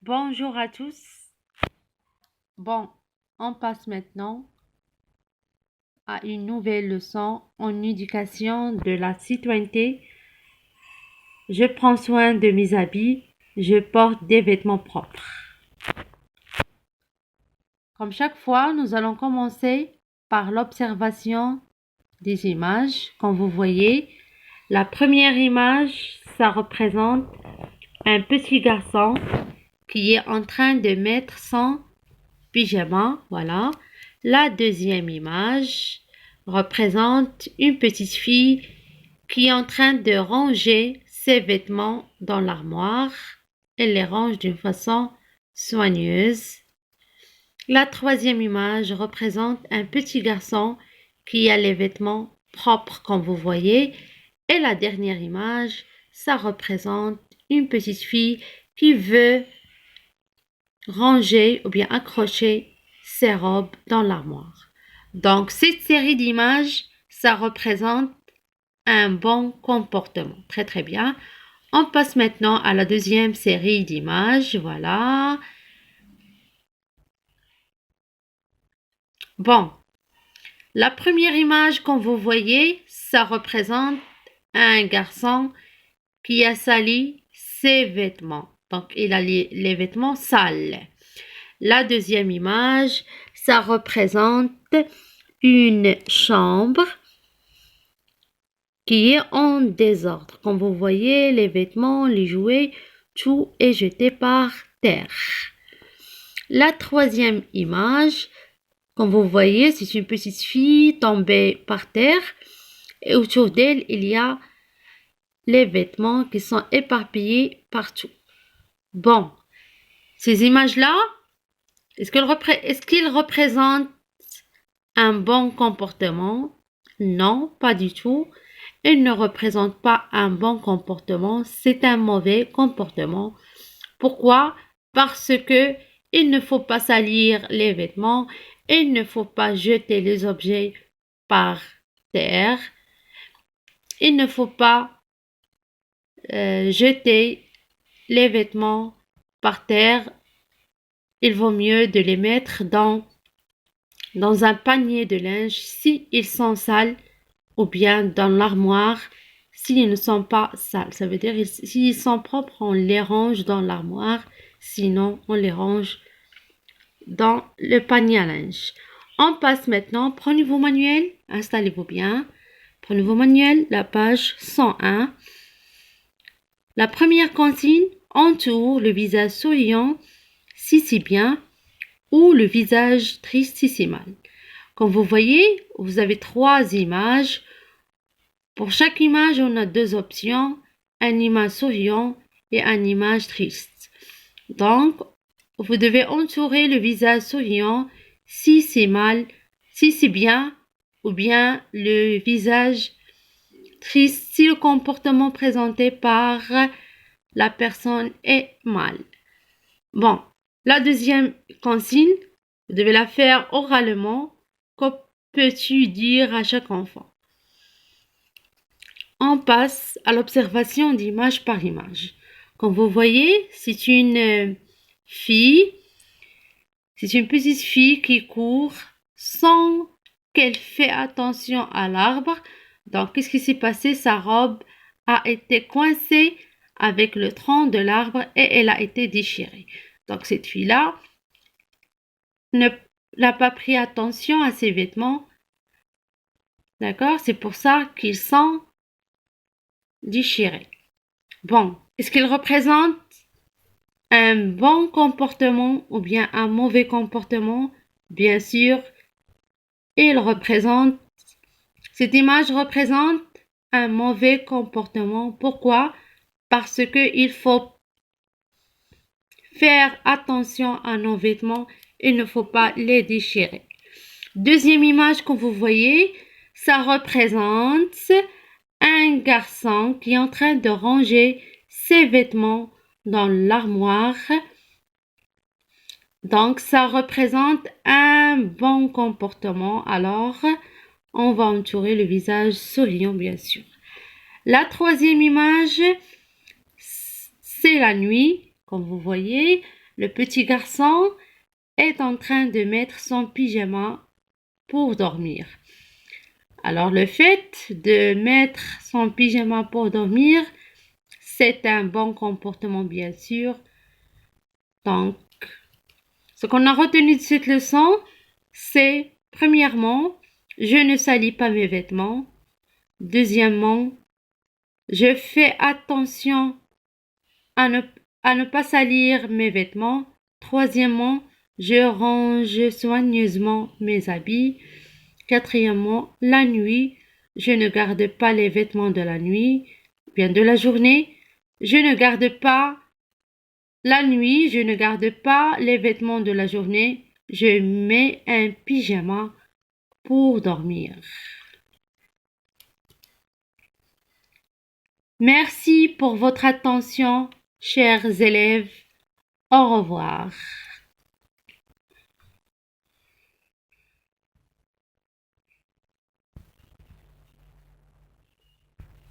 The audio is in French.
Bonjour à tous. Bon, on passe maintenant à une nouvelle leçon en éducation de la citoyenneté. Je prends soin de mes habits, je porte des vêtements propres. Comme chaque fois, nous allons commencer par l'observation des images. Comme vous voyez, la première image, ça représente un petit garçon qui est en train de mettre son pyjama, voilà. La deuxième image représente une petite fille qui est en train de ranger ses vêtements dans l'armoire. Elle les range d'une façon soigneuse. La troisième image représente un petit garçon qui a les vêtements propres, comme vous voyez. Et la dernière image, ça représente une petite fille qui veut ranger ou bien accrocher ses robes dans l'armoire. Donc, cette série d'images, ça représente un bon comportement. Très, très bien. On passe maintenant à la deuxième série d'images. Voilà. Bon. La première image, comme vous voyez, ça représente un garçon qui a sali ses vêtements. Donc, il a les vêtements sales. La deuxième image, ça représente une chambre qui est en désordre. Comme vous voyez, les vêtements, les jouets, tout est jeté par terre. La troisième image, comme vous voyez, c'est une petite fille tombée par terre et autour d'elle, il y a les vêtements qui sont éparpillés partout. Bon, ces images-là, est-ce qu'ils représentent un bon comportement? Non, pas du tout. Ils ne représentent pas un bon comportement, c'est un mauvais comportement. Pourquoi? Parce que il ne faut pas salir les vêtements, il ne faut pas jeter les objets par terre, il ne faut pas jeter les vêtements par terre. Il vaut mieux de les mettre dans un panier de linge s'ils sont sales ou bien dans l'armoire s'ils ne sont pas sales. Ça veut dire s'ils sont propres, on les range dans l'armoire, sinon on les range dans le panier à linge. On passe maintenant, prenez vos manuels, installez-vous bien. Prenez vos manuels, la page 101. La première consigne, entoure le visage souriant si c'est bien ou le visage triste si c'est mal. Comme vous voyez, vous avez 3 images. Pour chaque image, on a 2 options, une image souriant et une image triste. Donc, vous devez entourer le visage souriant si c'est mal, si c'est bien, ou bien le visage triste si le comportement présenté par la personne est mal. Bon, la deuxième consigne, vous devez la faire oralement. Que peux-tu dire à chaque enfant? On passe à l'observation d'image par image. Comme vous voyez, c'est une fille, c'est une petite fille qui court sans qu'elle fait attention à l'arbre. Donc, qu'est-ce qui s'est passé? Sa robe a été coincée avec le tronc de l'arbre et elle a été déchirée. Donc, cette fille-là n'a pas pris attention à ses vêtements. D'accord? C'est pour ça qu'ils sont déchirés. Bon, est-ce qu'il représente un bon comportement ou bien un mauvais comportement? Bien sûr, cette image représente un mauvais comportement. Pourquoi? Parce que il faut faire attention à nos vêtements, il ne faut pas les déchirer. Deuxième image que vous voyez, ça représente un garçon qui est en train de ranger ses vêtements dans l'armoire. Donc, ça représente un bon comportement. Alors, on va entourer le visage souriant, bien sûr. La troisième image, c'est la nuit, comme vous voyez. Le petit garçon est en train de mettre son pyjama pour dormir. Alors, le fait de mettre son pyjama pour dormir, c'est un bon comportement, bien sûr. Donc, ce qu'on a retenu de cette leçon, c'est, premièrement, je ne salis pas mes vêtements. Deuxièmement, je fais attention à ne pas salir mes vêtements. Troisièmement, je range soigneusement mes habits. Quatrièmement, la nuit, je ne garde pas les vêtements de la nuit, bien de la journée. Je ne garde pas la nuit, je ne garde pas les vêtements de la journée. Je mets un pyjama pour dormir. Merci pour votre attention, chers élèves. Au revoir.